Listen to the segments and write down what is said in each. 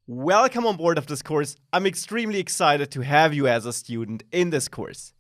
Welcome on board of this course. I'm extremely excited to have you as a student in this course.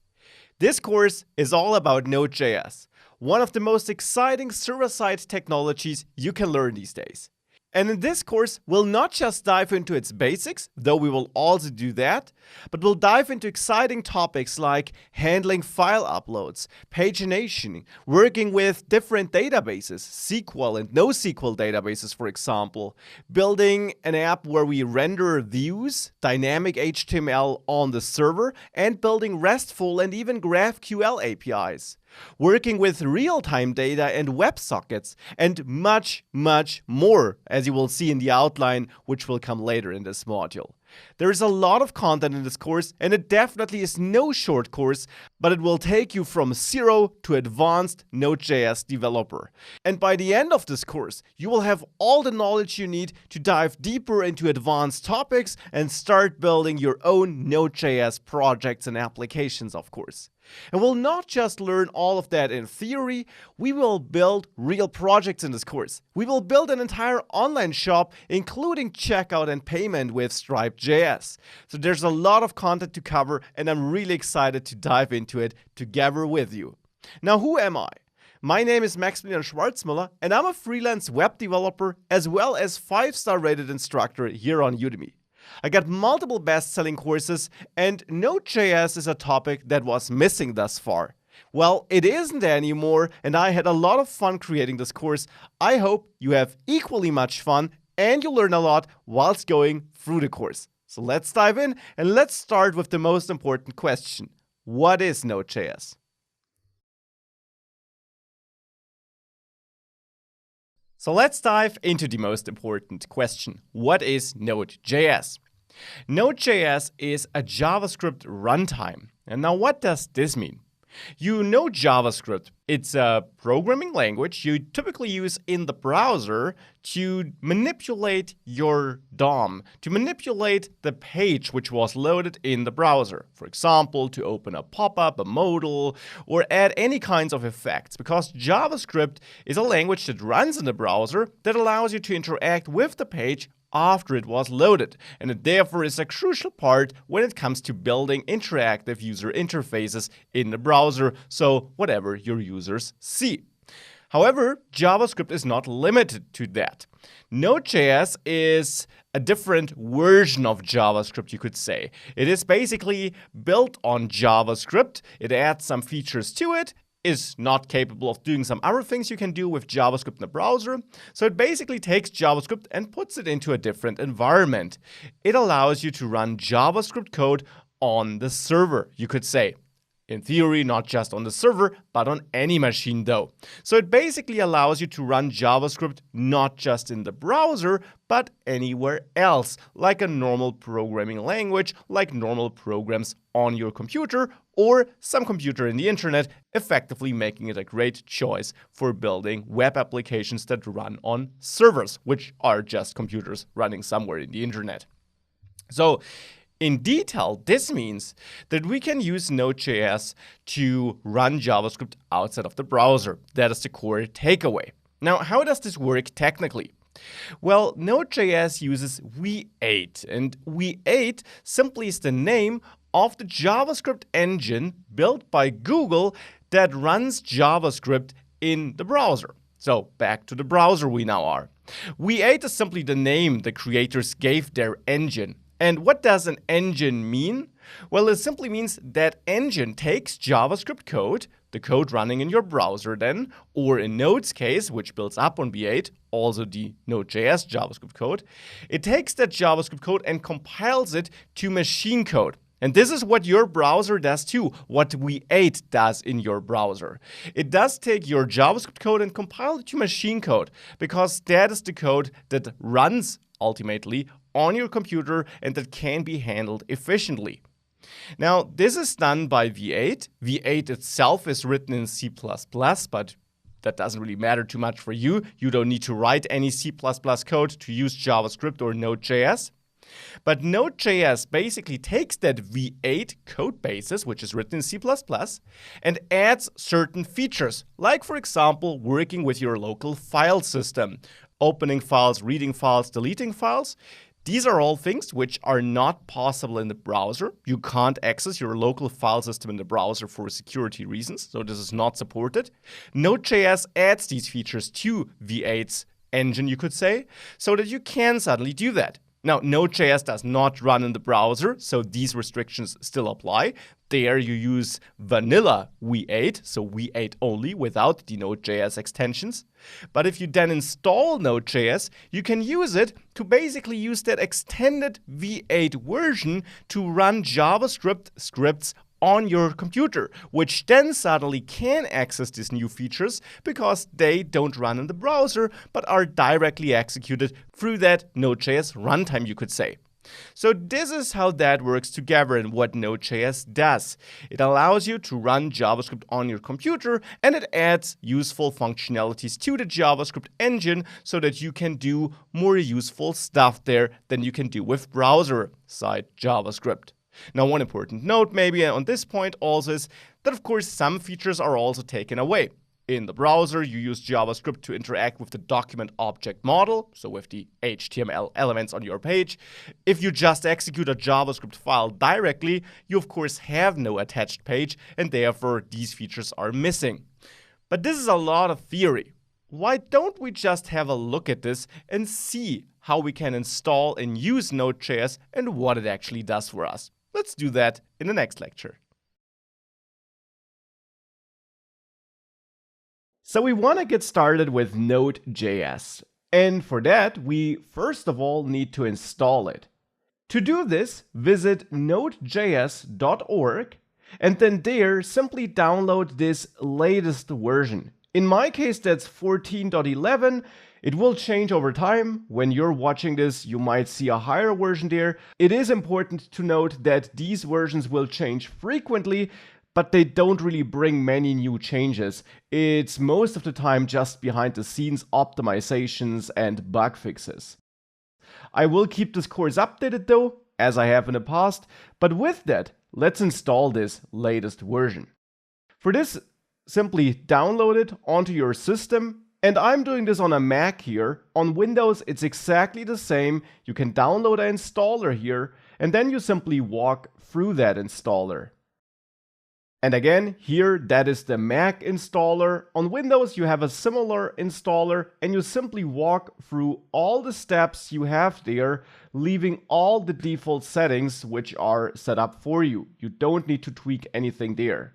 This course is all about NodeJS, one of the most exciting server-side technologies you can learn these days. And in this course, we'll not just dive into its basics, though we will also do that, but we'll dive into exciting topics like handling file uploads, pagination, working with different databases, SQL and NoSQL databases, for example, building an app where we render views, dynamic HTML on the server, and building RESTful and even GraphQL APIs. Working with real-time data and WebSockets, and much, much more, as you will see in the outline, which will come later in this module. There is a lot of content in this course, and it definitely is no short course, but it will take you from zero to advanced Node.js developer. And by the end of this course, you will have all the knowledge you need to dive deeper into advanced topics and start building your own Node.js projects and applications, of course. And we'll not just learn all of that in theory, we will build real projects in this course. We will build an entire online shop, including checkout and payment with Stripe.js. So there's a lot of content to cover, and I'm really excited to dive into it together with you. Now, who am I? My name is Maximilian Schwarzmüller, and I'm a freelance web developer as well as 5-star rated instructor here on Udemy. I got multiple best-selling courses, and Node.js is a topic that was missing thus far. Well, it isn't anymore, and I had a lot of fun creating this course. I hope you have equally much fun and you learn a lot whilst going through the course. So let's dive in, and let's start with the most important question. What is Node.js? So let's dive into the most important question. What is Node.js? Node.js is a JavaScript runtime. And now what does this mean? You know JavaScript. It's a programming language you typically use in the browser to manipulate your DOM, to manipulate the page which was loaded in the browser. For example, to open a pop-up, a modal, or add any kinds of effects. Because JavaScript is a language that runs in the browser that allows you to interact with the page after it was loaded, and it therefore is a crucial part when it comes to building interactive user interfaces in the browser, so whatever your users see. However, JavaScript is not limited to that. Node.js is a different version of JavaScript, you could say. It is basically built on JavaScript, it adds some features to it, is not capable of doing some other things you can do with JavaScript in the browser. So it basically takes JavaScript and puts it into a different environment. It allows you to run JavaScript code on the server, you could say. In theory, not just on the server, but on any machine though. So it basically allows you to run JavaScript not just in the browser, but anywhere else, like a normal programming language, like normal programs on your computer or some computer in the internet, effectively making it a great choice for building web applications that run on servers, which are just computers running somewhere in the internet. So, in detail, this means that we can use Node.js to run JavaScript outside of the browser. That is the core takeaway. Now, how does this work technically? Well, Node.js uses V8, and V8 simply is the name of the JavaScript engine built by Google that runs JavaScript in the browser. So back to the browser we now are. V8 is simply the name the creators gave their engine. And what does an engine mean? Well, it simply means that engine takes JavaScript code, the code running in your browser then, or in Node's case, which builds up on V8, also the Node.js JavaScript code, it takes that JavaScript code and compiles it to machine code. And this is what your browser does too, what V8 does in your browser. It does take your JavaScript code and compile it to machine code, because that is the code that runs ultimately on your computer and that can be handled efficiently. Now, this is done by V8. V8 itself is written in C++, but that doesn't really matter too much for you. You don't need to write any C++ code to use JavaScript or Node.js. But Node.js basically takes that V8 code basis, which is written in C++, and adds certain features, like, for example, working with your local file system, opening files, reading files, deleting files. These are all things which are not possible in the browser. You can't access your local file system in the browser for security reasons, so this is not supported. Node.js adds these features to V8's engine, you could say, so that you can suddenly do that. Now, Node.js does not run in the browser, so these restrictions still apply. There you use vanilla V8, so V8 only, without the Node.js extensions. But if you then install Node.js, you can use it to basically use that extended V8 version to run JavaScript scripts on your computer, which then suddenly can access these new features because they don't run in the browser, but are directly executed through that Node.js runtime, you could say. So this is how that works together and what Node.js does. It allows you to run JavaScript on your computer, and it adds useful functionalities to the JavaScript engine so that you can do more useful stuff there than you can do with browser-side JavaScript. Now, one important note maybe on this point also is that, of course, some features are also taken away. In the browser, you use JavaScript to interact with the document object model, so with the HTML elements on your page. If you just execute a JavaScript file directly, you of course have no attached page, and therefore these features are missing. But this is a lot of theory. Why don't we just have a look at this and see how we can install and use Node.js and what it actually does for us? Let's do that in the next lecture. So we want to get started with Node.js. And for that, we first of all need to install it. To do this, visit nodejs.org and then there simply download this latest version. In my case, that's 14.11. It will change over time. When you're watching this, you might see a higher version there. It is important to note that these versions will change frequently, but they don't really bring many new changes. It's most of the time just behind the scenes optimizations and bug fixes. I will keep this course updated though, as I have in the past, but with that, let's install this latest version. For this, simply download it onto your system. And I'm doing this on a Mac here. On Windows, it's exactly the same. You can download an installer here, and then you simply walk through that installer. And again, here, that is the Mac installer. On Windows, you have a similar installer, and you simply walk through all the steps you have there, leaving all the default settings which are set up for you. You don't need to tweak anything there.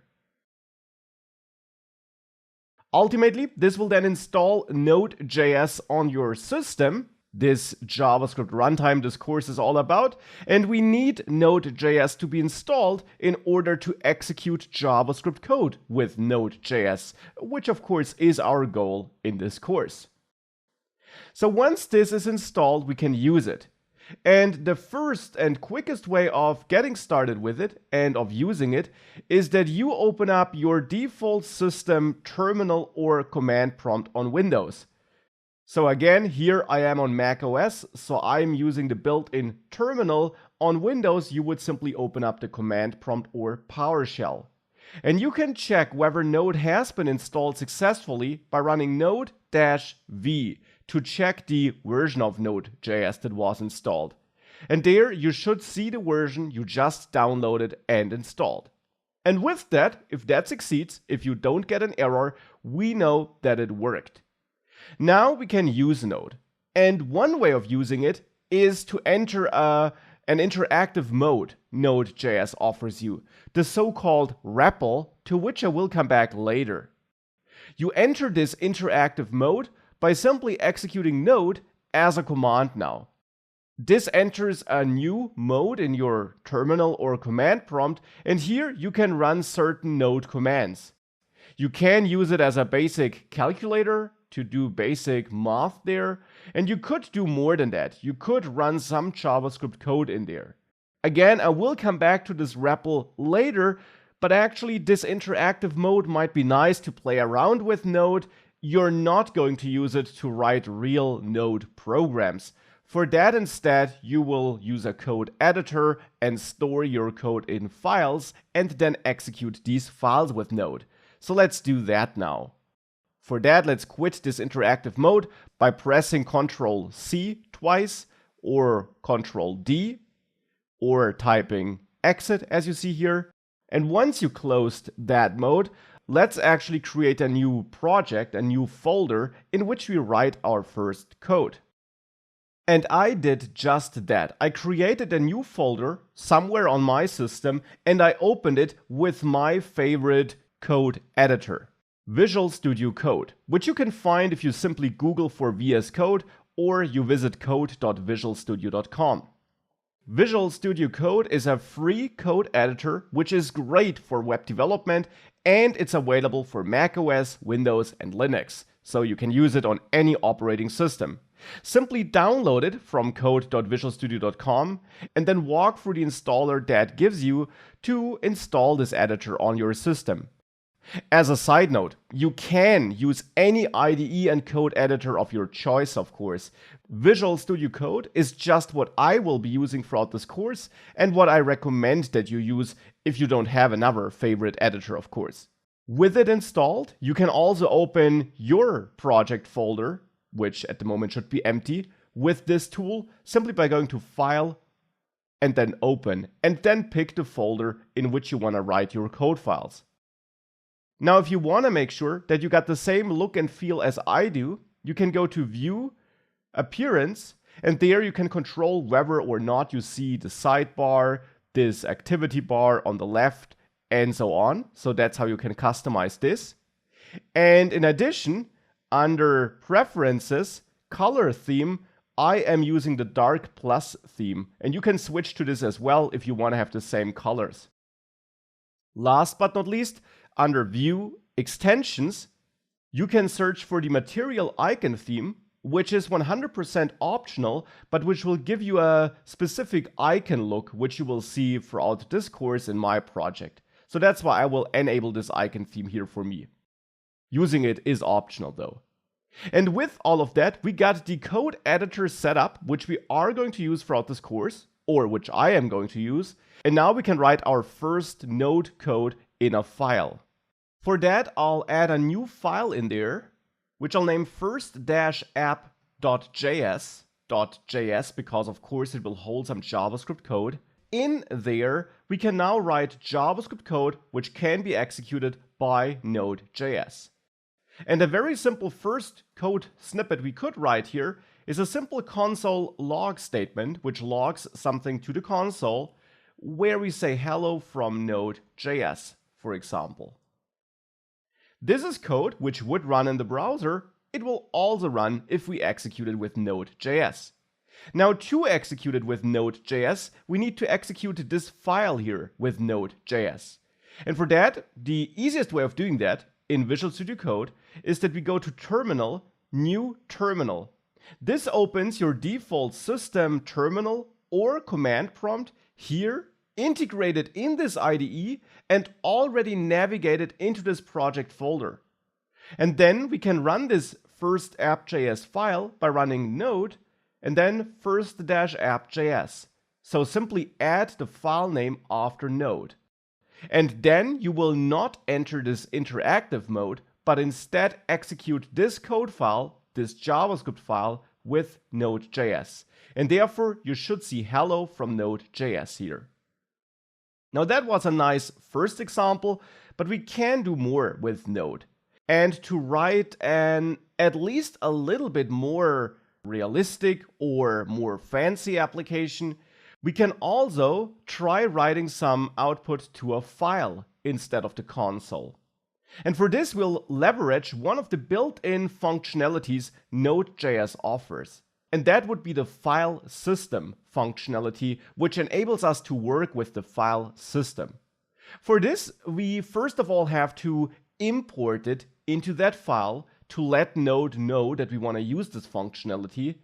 Ultimately, this will then install Node.js on your system. This JavaScript runtime this course is all about. And we need Node.js to be installed in order to execute JavaScript code with Node.js, which of course is our goal in this course. So once this is installed, we can use it. And the first and quickest way of getting started with it and of using it is that you open up your default system terminal or command prompt on Windows. So again, here I am on Mac OS, so I'm using the built-in terminal. On Windows, you would simply open up the command prompt or PowerShell. And you can check whether Node has been installed successfully by running node-v to check the version of Node.js that was installed. And there you should see the version you just downloaded and installed. And with that, if that succeeds, if you don't get an error, we know that it worked. Now we can use Node. And one way of using it is to enter an interactive mode Node.js offers you, the so-called REPL, to which I will come back later. You enter this interactive mode by simply executing Node as a command now. This enters a new mode in your terminal or command prompt, and here you can run certain Node commands. You can use it as a basic calculator to do basic math there, and you could do more than that. You could run some JavaScript code in there. Again, I will come back to this REPL later, but actually this interactive mode might be nice to play around with Node. You're not going to use it to write real Node programs. For that, instead, you will use a code editor and store your code in files and then execute these files with Node. So let's do that now. For that, let's quit this interactive mode by pressing Ctrl+C twice, or Control D, or typing exit as you see here. And once you closed that mode, let's actually create a new project, a new folder in which we write our first code. And I did just that. I created a new folder somewhere on my system and I opened it with my favorite code editor, Visual Studio Code, which you can find if you simply Google for VS Code or you visit code.visualstudio.com. Visual Studio Code is a free code editor which is great for web development, and it's available for macOS, Windows, and Linux, so you can use it on any operating system. Simply download it from code.visualstudio.com and then walk through the installer that gives you to install this editor on your system. As a side note, you can use any IDE and code editor of your choice, of course. Visual Studio Code is just what I will be using throughout this course and what I recommend that you use if you don't have another favorite editor, of course. With it installed, you can also open your project folder, which at the moment should be empty, with this tool simply by going to File and then Open, and then pick the folder in which you want to write your code files. Now, if you want to make sure that you got the same look and feel as I do, you can go to View, Appearance, and there you can control whether or not you see the sidebar, this activity bar on the left, and so on. So that's how you can customize this. And in addition, under Preferences, Color Theme, I am using the Dark Plus theme, and you can switch to this as well if you want to have the same colors. Last but not least, under View, Extensions, you can search for the Material Icon theme, which is 100% optional, but which will give you a specific icon look, which you will see throughout this course in my project. So that's why I will enable this icon theme here for me. Using it is optional though. And with all of that, we got the code editor set up, which we are going to use throughout this course, or which I am going to use. And now we can write our first Node code in a file. For that, I'll add a new file in there, which I'll name first-app.js, because of course it will hold some JavaScript code. In there, we can now write JavaScript code which can be executed by Node.js. And a very simple first code snippet we could write here is a simple console log statement which logs something to the console where we say hello from Node.js, for example. This is code which would run in the browser. It will also run if we execute it with Node.js. Now, to execute it with Node.js, we need to execute this file here with Node.js. And for that, the easiest way of doing that in Visual Studio Code is that we go to Terminal, New Terminal. This opens your default system terminal or command prompt here, integrated in this IDE and already navigated into this project folder. And then we can run this first-app.js file by running node and then first-app.js. So simply add the file name after node. And then you will not enter this interactive mode, but instead execute this code file, this JavaScript file, with Node.js. And therefore, you should see hello from Node.js here. Now that was a nice first example, but we can do more with Node. And to write an at least a little bit more realistic or more fancy application, we can also try writing some output to a file instead of the console. And for this, we'll leverage one of the built-in functionalities Node.js offers. And that would be the file system functionality, which enables us to work with the file system. For this, we first of all have to import it into that file to let Node know that we want to use this functionality.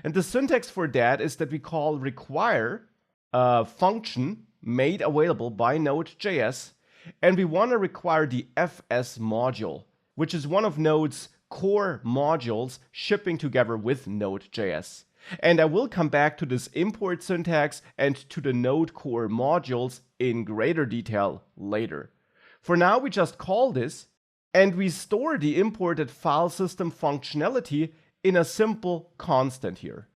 And the syntax for that is that we call require a function made available by Node.js, and we want to require the fs module, which is one of Node's core modules shipping together with Node.js. And I will come back to this import syntax and to the Node core modules in greater detail later. For now, we just call this, and we store the imported file system functionality in a simple constant here.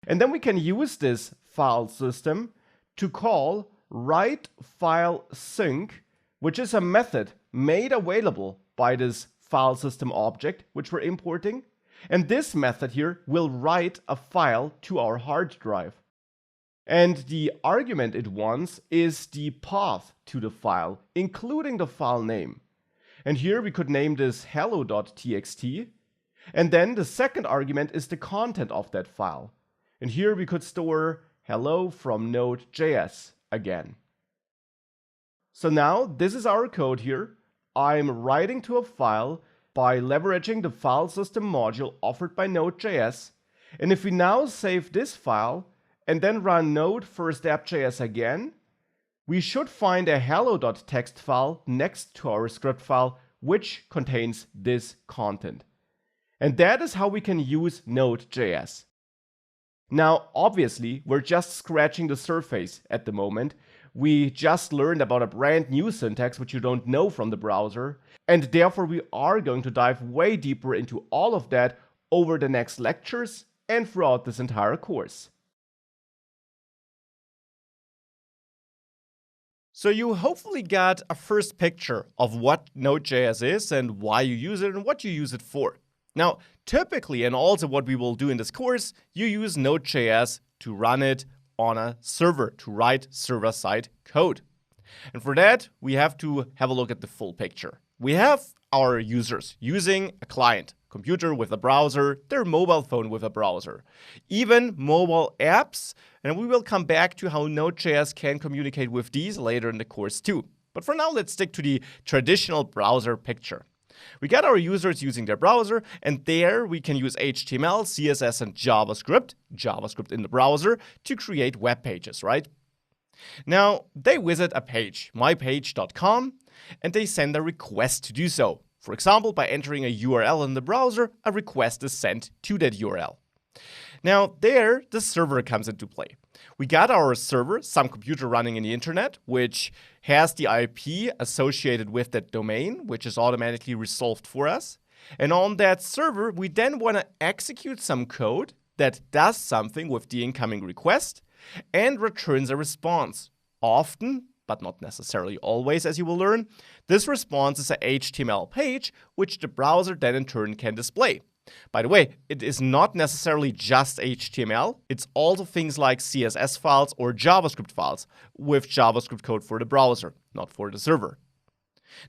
And then we can use this file system to call writeFileSync, which is a method made available by this file system object, which we're importing. And this method here will write a file to our hard drive. And the argument it wants is the path to the file, including the file name. And here we could name this hello.txt. And then the second argument is the content of that file. And here we could store hello from Node.js again. So now this is our code here. I'm writing to a file by leveraging the file system module offered by Node.js. And if we now save this file and then run node first app.js again, we should find a hello.txt file next to our script file, which contains this content. And that is how we can use Node.js. Now, obviously, we're just scratching the surface at the moment. We just learned about a brand new syntax which you don't know from the browser, and therefore we are going to dive way deeper into all of that over the next lectures and throughout this entire course. So you hopefully got a first picture of what Node.js is and why you use it and what you use it for. Now, typically, and also what we will do in this course, you use Node.js to run it on a server, to write server-side code. And for that, we have to have a look at the full picture. We have our users using a client, computer with a browser, their mobile phone with a browser, even mobile apps, and we will come back to how Node.js can communicate with these later in the course too. But for now, let's stick to the traditional browser picture. We got our users using their browser, and there we can use HTML, CSS, and JavaScript in the browser to create web pages, right? Now, they visit a page, mypage.com, and they send a request to do so. For example, by entering a URL in the browser, a request is sent to that URL. Now, there, the server comes into play. We got our server, some computer running in the internet, which has the IP associated with that domain, which is automatically resolved for us. And on that server, we then want to execute some code that does something with the incoming request and returns a response. Often, but not necessarily always, as you will learn, this response is an HTML page, which the browser then in turn can display. By the way, it is not necessarily just HTML. It's also things like CSS files or JavaScript files with JavaScript code for the browser, not for the server.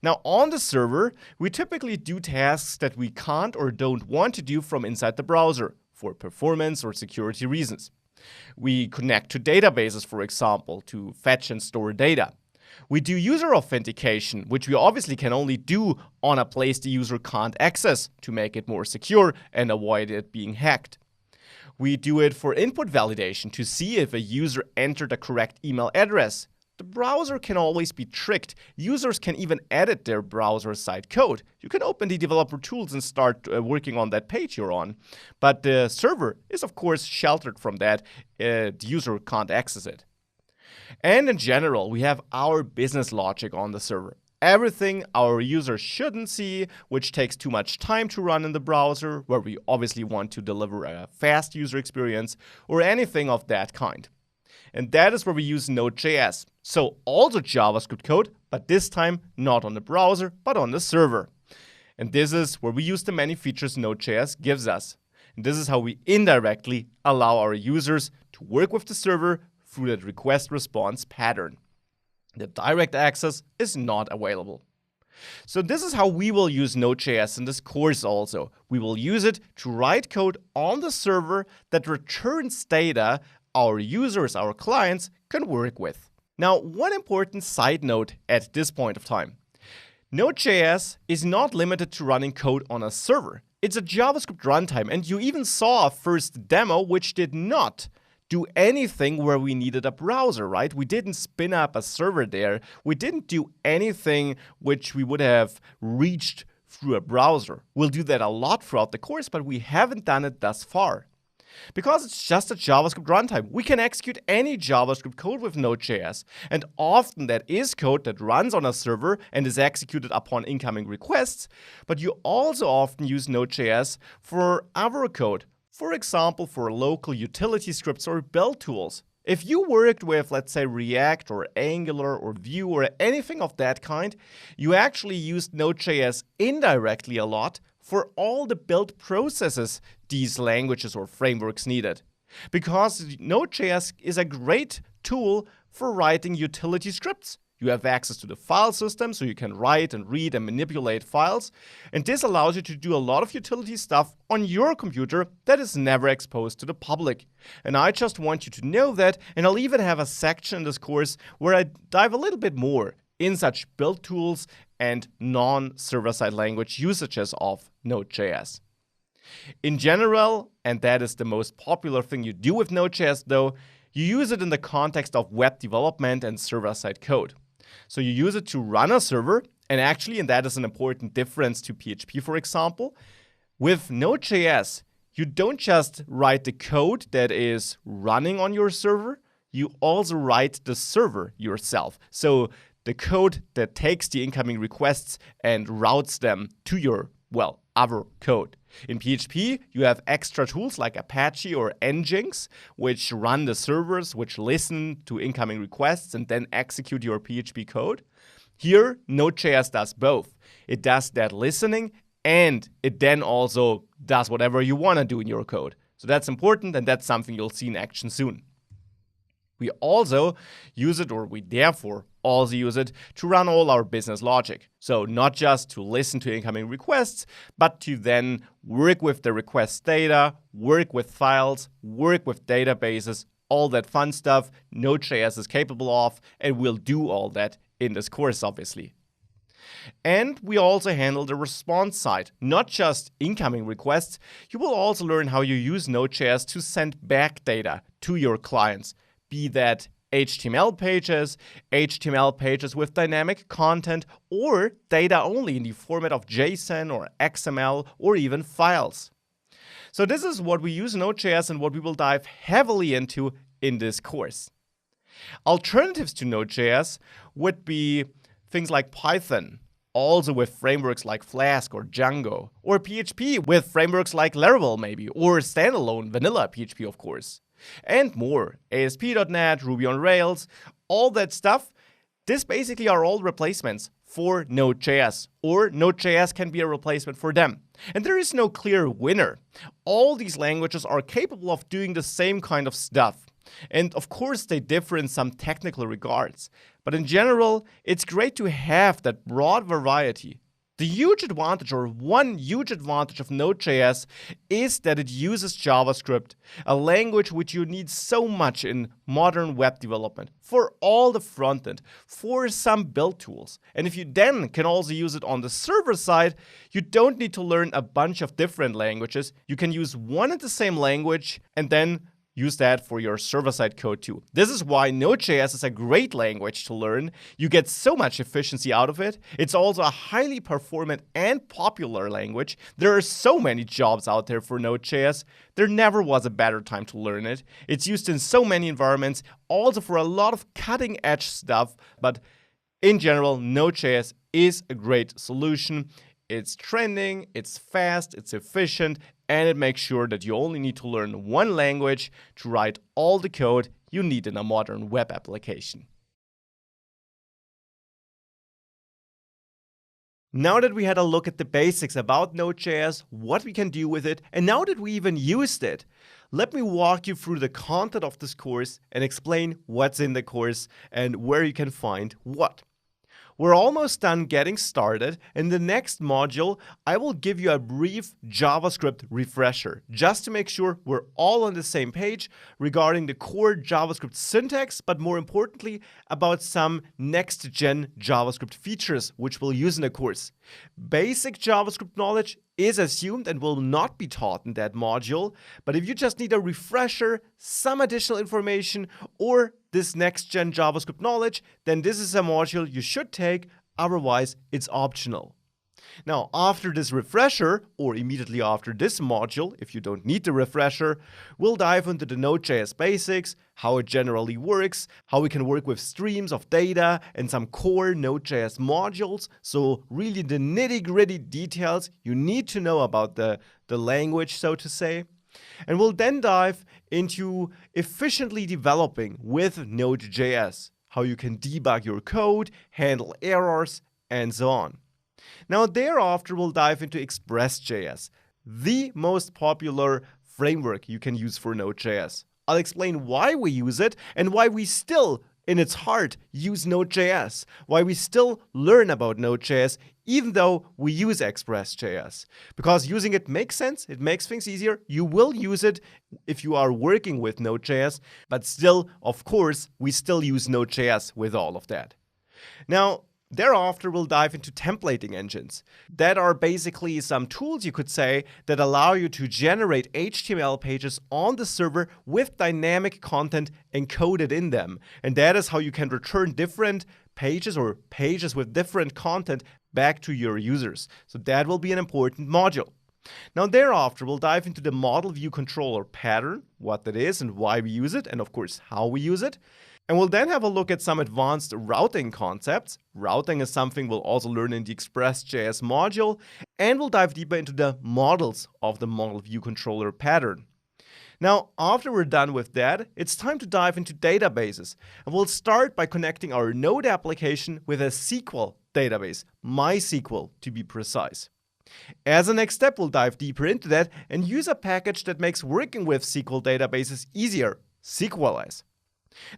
Now, on the server, we typically do tasks that we can't or don't want to do from inside the browser for performance or security reasons. We connect to databases, for example, to fetch and store data. We do user authentication, which we obviously can only do on a place the user can't access to make it more secure and avoid it being hacked. We do it for input validation to see if a user entered the correct email address. The browser can always be tricked. Users can even edit their browser-side code. You can open the developer tools and start working on that page you're on. But the server is, of course, sheltered from that. The user can't access it. And in general, we have our business logic on the server. Everything our users shouldn't see, which takes too much time to run in the browser, where we obviously want to deliver a fast user experience, or anything of that kind. And that is where we use Node.js. So also JavaScript code, but this time not on the browser, but on the server. And this is where we use the many features Node.js gives us. And this is how we indirectly allow our users to work with the server through that request-response pattern. The direct access is not available. So this is how we will use Node.js in this course also. We will use it to write code on the server that returns data our users, our clients, can work with. Now, one important side note at this point of time. Node.js is not limited to running code on a server. It's a JavaScript runtime, and you even saw a first demo which did not do anything where we needed a browser, right? We didn't spin up a server there. We didn't do anything which we would have reached through a browser. We'll do that a lot throughout the course, but we haven't done it thus far. Because it's just a JavaScript runtime, we can execute any JavaScript code with Node.js. And often that is code that runs on a server and is executed upon incoming requests. But you also often use Node.js for other code. For example, for local utility scripts or build tools. If you worked with, let's say, React or Angular or Vue or anything of that kind, you actually used Node.js indirectly a lot for all the build processes these languages or frameworks needed. Because Node.js is a great tool for writing utility scripts. You have access to the file system, so you can write and read and manipulate files. And this allows you to do a lot of utility stuff on your computer that is never exposed to the public. And I just want you to know that, and I'll even have a section in this course where I dive a little bit more in such build tools and non-server-side language usages of Node.js. In general, and that is the most popular thing you do with Node.js though, you use it in the context of web development and server-side code. So you use it to run a server, and actually, and that is an important difference to PHP, for example, with Node.js, you don't just write the code that is running on your server, you also write the server yourself. So the code that takes the incoming requests and routes them to your, other code. In PHP, you have extra tools like Apache or Nginx, which run the servers, which listen to incoming requests and then execute your PHP code. Here, Node.js does both. It does that listening, and it then also does whatever you want to do in your code. So that's important, and that's something you'll see in action soon. We also use it, or we therefore also use it, to run all our business logic. So not just to listen to incoming requests, but to then work with the request data, work with files, work with databases, all that fun stuff Node.js is capable of, and we'll do all that in this course, obviously. And we also handle the response side, not just incoming requests. You will also learn how you use Node.js to send back data to your clients. Be that HTML pages with dynamic content, or data only in the format of JSON or XML or even files. So this is what we use in Node.js and what we will dive heavily into in this course. Alternatives to Node.js would be things like Python, also with frameworks like Flask or Django, or PHP with frameworks like Laravel maybe, or standalone vanilla PHP of course. And more, ASP.NET, Ruby on Rails, all that stuff. This basically are all replacements for Node.js, or Node.js can be a replacement for them. And there is no clear winner. All these languages are capable of doing the same kind of stuff. And of course, they differ in some technical regards. But in general, it's great to have that broad variety. The huge advantage, or one huge advantage of Node.js, is that it uses JavaScript, a language which you need so much in modern web development, for all the front-end, for some build tools. And if you then can also use it on the server side, you don't need to learn a bunch of different languages. You can use one and the same language and then use that for your server-side code too. This is why Node.js is a great language to learn. You get so much efficiency out of it. It's also a highly performant and popular language. There are so many jobs out there for Node.js. There never was a better time to learn it. It's used in so many environments, also for a lot of cutting-edge stuff. But in general, Node.js is a great solution. It's trending, it's fast, it's efficient, and it makes sure that you only need to learn one language to write all the code you need in a modern web application. Now that we had a look at the basics about Node.js, what we can do with it, and now that we even used it, let me walk you through the content of this course and explain what's in the course and where you can find what. We're almost done getting started. In the next module, I will give you a brief JavaScript refresher, just to make sure we're all on the same page regarding the core JavaScript syntax, but more importantly, about some next-gen JavaScript features which we'll use in the course. Basic JavaScript knowledge is assumed and will not be taught in that module, but if you just need a refresher, some additional information, or this next-gen JavaScript knowledge, then this is a module you should take, otherwise it's optional. Now, after this refresher, or immediately after this module, if you don't need the refresher, we'll dive into the Node.js basics, how it generally works, how we can work with streams of data, and some core Node.js modules. So really the nitty-gritty details you need to know about the language, so to say. And we'll then dive into efficiently developing with Node.js, how you can debug your code, handle errors, and so on. Now, thereafter, we'll dive into Express.js, the most popular framework you can use for Node.js. I'll explain why we use it and why we still, in its heart, use Node.js, why we still learn about Node.js even though we use Express.js. Because using it makes sense, it makes things easier. You will use it if you are working with Node.js, but still, of course, we still use Node.js with all of that. Now, thereafter, we'll dive into templating engines. That are basically some tools, you could say, that allow you to generate HTML pages on the server with dynamic content encoded in them. And that is how you can return different pages or pages with different content back to your users. So that will be an important module. Now, thereafter, we'll dive into the model view controller pattern, what that is and why we use it, and of course, how we use it. And we'll then have a look at some advanced routing concepts. Routing is something we'll also learn in the Express.js module, and we'll dive deeper into the models of the model view controller pattern. Now, after we're done with that, it's time to dive into databases. And we'll start by connecting our Node application with a SQL database, MySQL to be precise. As a next step, we'll dive deeper into that and use a package that makes working with SQL databases easier, SQLize.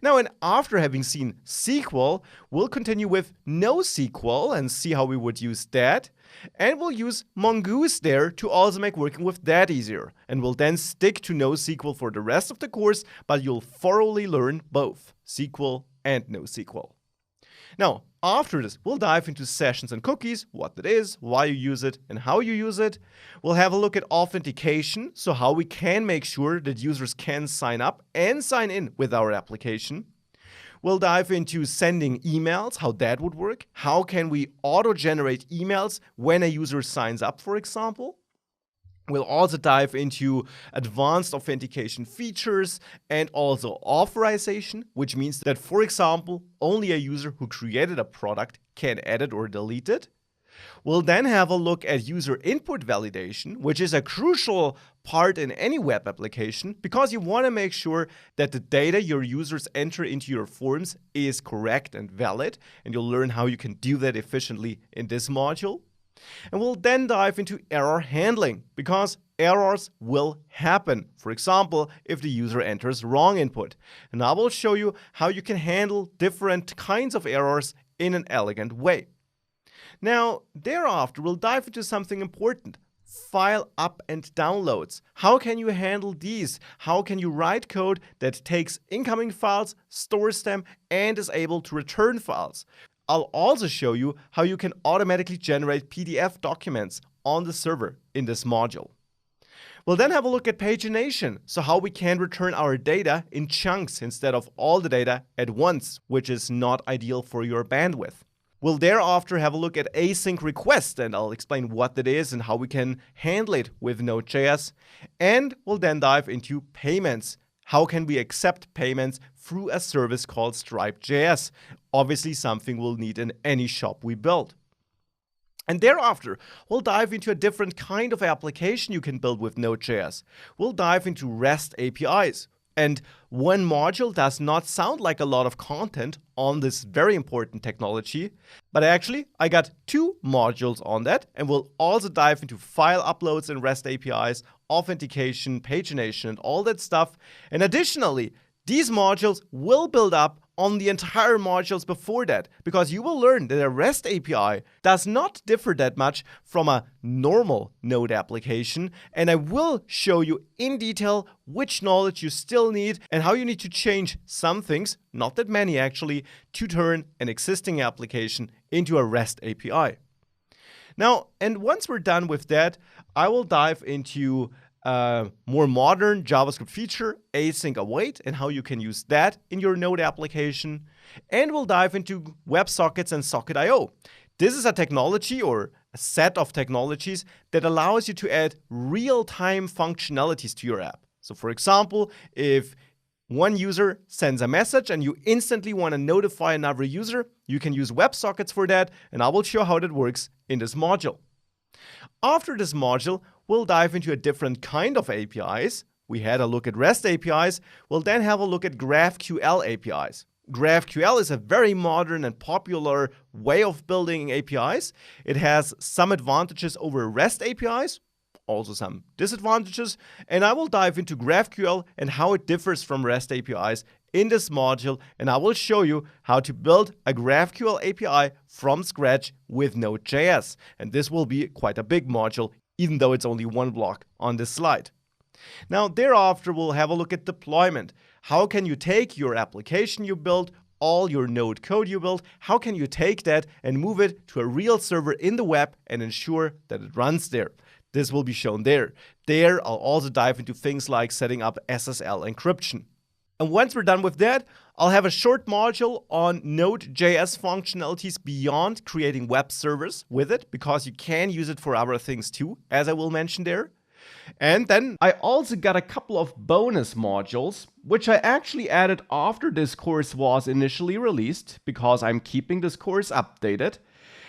Now, and after having seen SQL, we'll continue with NoSQL and see how we would use that. And we'll use Mongoose there to also make working with that easier. And we'll then stick to NoSQL for the rest of the course, but you'll thoroughly learn both SQL and NoSQL. Now, after this, we'll dive into sessions and cookies, what that is, why you use it, and how you use it. We'll have a look at authentication, so how we can make sure that users can sign up and sign in with our application. We'll dive into sending emails, how that would work. How can we auto-generate emails when a user signs up, for example? We'll also dive into advanced authentication features and also authorization, which means that, for example, only a user who created a product can edit or delete it. We'll then have a look at user input validation, which is a crucial part in any web application because you want to make sure that the data your users enter into your forms is correct and valid, and you'll learn how you can do that efficiently in this module. And we'll then dive into error handling because errors will happen. For example, if the user enters wrong input. And I will show you how you can handle different kinds of errors in an elegant way. Now, thereafter, we'll dive into something important. File up and downloads. How can you handle these? How can you write code that takes incoming files, stores them, and is able to return files? I'll also show you how you can automatically generate PDF documents on the server in this module. We'll then have a look at pagination, so how we can return our data in chunks instead of all the data at once, which is not ideal for your bandwidth. We'll thereafter have a look at async request, and I'll explain what that is and how we can handle it with Node.js. And we'll then dive into payments. How can we accept payments through a service called Stripe.js? Obviously something we'll need in any shop we build. And thereafter, we'll dive into a different kind of application you can build with Node.js. We'll dive into REST APIs. And one module does not sound like a lot of content on this very important technology, but actually I got 2 modules on that, and we'll also dive into file uploads and REST APIs, authentication, pagination, and all that stuff. And additionally, these modules will build up on the entire modules before that, because you will learn that a REST API does not differ that much from a normal Node application, and I will show you in detail which knowledge you still need and how you need to change some things, not that many actually, to turn an existing application into a REST API. Now, and once we're done with that, I will dive into more modern JavaScript feature, async await, and how you can use that in your Node application. And we'll dive into WebSockets and Socket.io. This is a technology or a set of technologies that allows you to add real-time functionalities to your app. So for example, if one user sends a message and you instantly want to notify another user, you can use WebSockets for that, and I will show how that works in this module. After this module, we'll dive into a different kind of APIs. We had a look at REST APIs. We'll then have a look at GraphQL APIs. GraphQL is a very modern and popular way of building APIs. It has some advantages over REST APIs, also some disadvantages, and I will dive into GraphQL and how it differs from REST APIs in this module, and I will show you how to build a GraphQL API from scratch with Node.js. And this will be quite a big module, even though it's only one block on this slide. Now, thereafter, we'll have a look at deployment. How can you take your application you built, all your Node code you built, how can you take that and move it to a real server in the web and ensure that it runs there? This will be shown there. There, I'll also dive into things like setting up SSL encryption. And once we're done with that, I'll have a short module on Node.js functionalities beyond creating web servers with it, because you can use it for other things too, as I will mention there. And then I also got a couple of bonus modules, which I actually added after this course was initially released, because I'm keeping this course updated.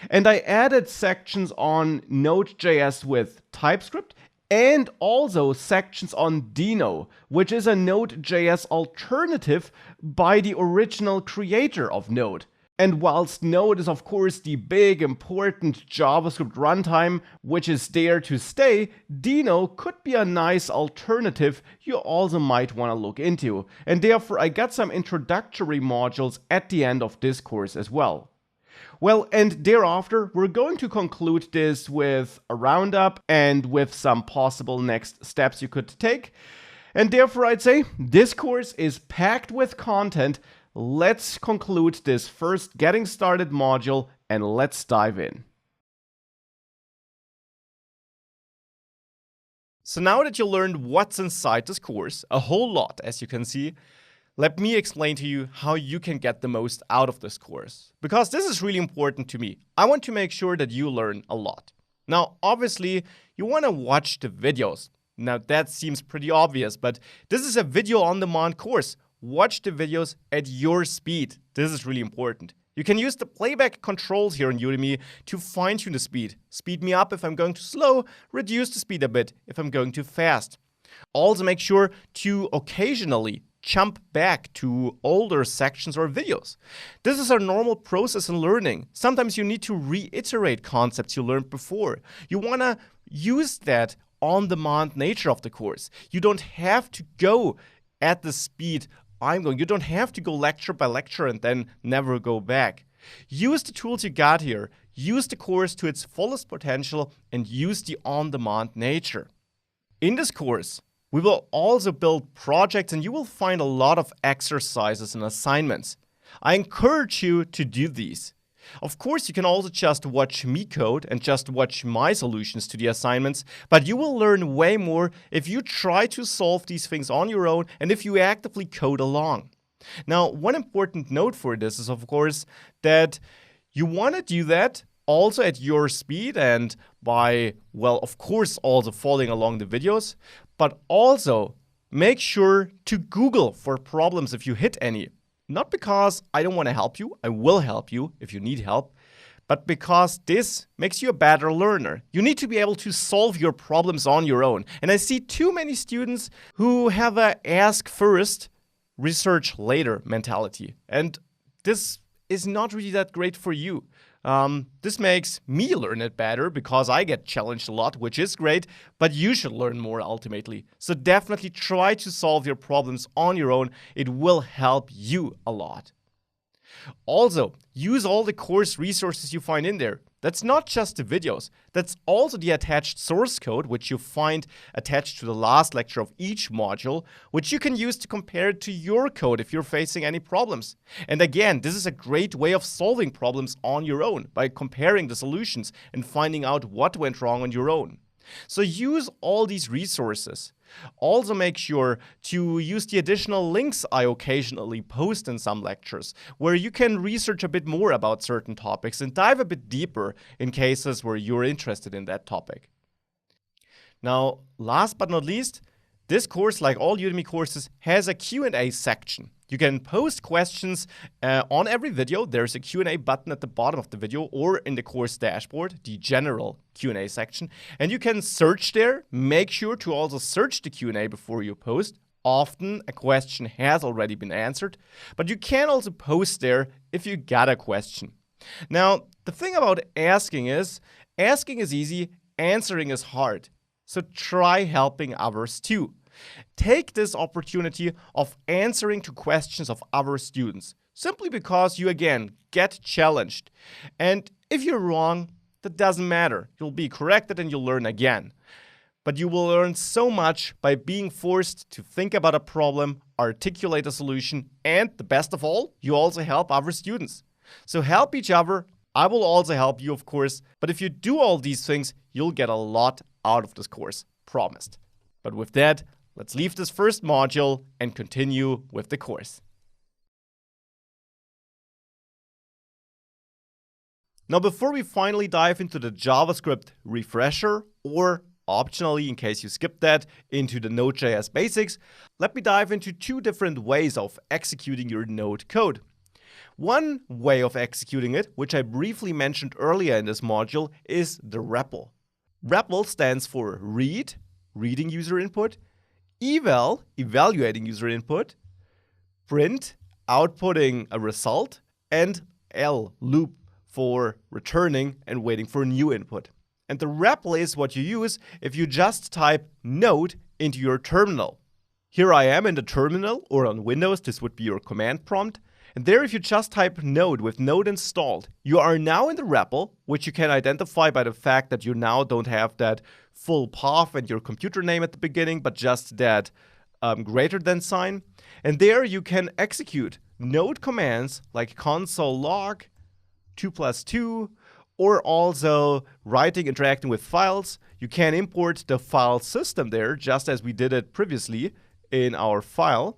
And I added sections on Node.js with TypeScript and also sections on Deno, which is a Node.js alternative by the original creator of Node. And whilst Node is of course the big important JavaScript runtime which is there to stay, Deno could be a nice alternative you also might want to look into. And therefore I got some introductory modules at the end of this course as well. Well, and thereafter we're going to conclude this with a roundup and with some possible next steps you could take. And therefore I'd say this course is packed with content. Let's conclude this first getting started module and let's dive in. So now that you learned what's inside this course, a whole lot as you can see, let me explain to you how you can get the most out of this course. Because this is really important to me. I want to make sure that you learn a lot. Now, obviously, you want to watch the videos. Now, that seems pretty obvious, but this is a video on demand course. Watch the videos at your speed. This is really important. You can use the playback controls here on Udemy to fine-tune the speed. Speed me up if I'm going too slow, reduce the speed a bit if I'm going too fast. Also make sure to occasionally jump back to older sections or videos. This is a normal process in learning. Sometimes you need to reiterate concepts you learned before. You want to use that on-demand nature of the course. You don't have to go at the speed I'm going. You don't have to go lecture by lecture and then never go back. Use the tools you got here. Use the course to its fullest potential and use the on-demand nature. In this course, we will also build projects and you will find a lot of exercises and assignments. I encourage you to do these. Of course, you can also just watch me code and just watch my solutions to the assignments, but you will learn way more if you try to solve these things on your own and if you actively code along. Now, one important note for this is, of course, that you want to do that also at your speed and by, well, of course, also following along the videos, but also make sure to Google for problems if you hit any. Not because I don't want to help you, I will help you if you need help, but because this makes you a better learner. You need to be able to solve your problems on your own. And I see too many students who have a ask first, research later mentality. And this is not really that great for you. This makes me learn it better because I get challenged a lot, which is great, but you should learn more ultimately. So definitely try to solve your problems on your own. It will help you a lot. Also, use all the course resources you find in there. That's not just the videos. That's also the attached source code, which you find attached to the last lecture of each module, which you can use to compare it to your code if you're facing any problems. And again, this is a great way of solving problems on your own by comparing the solutions and finding out what went wrong on your own. So use all these resources. Also make sure to use the additional links I occasionally post in some lectures, where you can research a bit more about certain topics and dive a bit deeper in cases where you're interested in that topic. Now, last but not least, this course, like all Udemy courses, has a Q&A section. You can post questions on every video. There's a Q&A button at the bottom of the video or in the course dashboard, the general Q&A section. And you can search there. Make sure to also search the Q&A before you post. Often a question has already been answered, but you can also post there if you got a question. Now, the thing about asking is easy, answering is hard. So try helping others too. Take this opportunity of answering to questions of other students, simply because you again get challenged. And if you're wrong, that doesn't matter. You'll be corrected and you'll learn again. But you will learn so much by being forced to think about a problem, articulate a solution, and the best of all, you also help other students. So help each other. I will also help you, of course. But if you do all these things, you'll get a lot out of this course, promised. But with that, let's leave this first module and continue with the course. Now, before we finally dive into the JavaScript refresher, or optionally, in case you skipped that, into the Node.js basics, let me dive into two different ways of executing your Node code. One way of executing it, which I briefly mentioned earlier in this module, is the REPL. REPL stands for read, reading user input, eval, evaluating user input, print, outputting a result, and L, loop, for returning and waiting for new input. And the REPL is what you use if you just type node into your terminal. Here I am in the terminal, or on Windows, this would be your command prompt. And there, if you just type node with node installed, you are now in the REPL, which you can identify by the fact that you now don't have that full path and your computer name at the beginning, but just that greater than sign. And there you can execute node commands like console log, 2+2, or also writing, interacting with files. You can import the file system there, just as we did it previously in our file.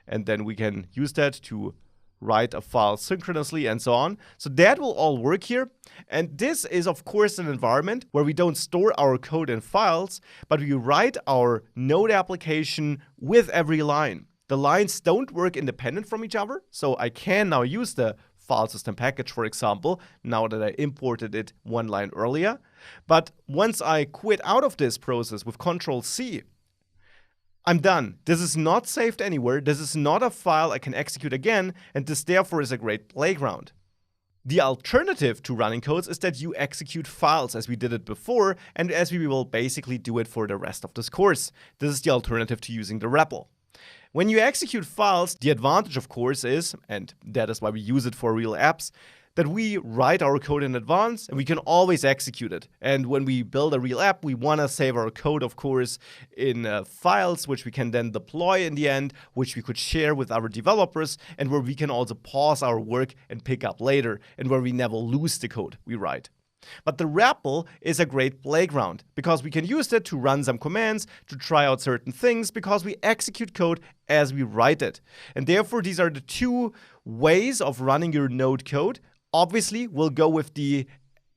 And then we can use that to write a file synchronously and so on. So that will all work here. And this is, of course, an environment where we don't store our code in files, but we write our Node application with every line. The lines don't work independent from each other. So I can now use the file system package, for example, now that I imported it one line earlier. But once I quit out of this process with Control-C, I'm done. This is not saved anywhere. This is not a file I can execute again, and this therefore is a great playground. The alternative to running codes is that you execute files as we did it before, and as we will basically do it for the rest of this course. This is the alternative to using the REPL. When you execute files, the advantage, of course, is, and that is why we use it for real apps, that we write our code in advance and we can always execute it. And when we build a real app, we want to save our code, of course, in files, which we can then deploy in the end, which we could share with our developers, and where we can also pause our work and pick up later, and where we never lose the code we write. But the REPL is a great playground because we can use it to run some commands, to try out certain things, because we execute code as we write it. And therefore, these are the two ways of running your Node code. Obviously, we'll go with the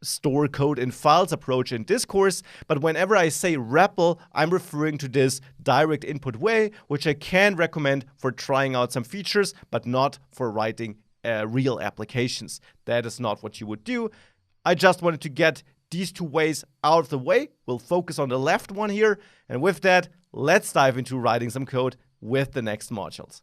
store code in files approach in this course, but whenever I say REPL, I'm referring to this direct input way, which I can recommend for trying out some features, but not for writing real applications. That is not what you would do. I just wanted to get these two ways out of the way. We'll focus on the left one here, and with that, let's dive into writing some code with the next modules.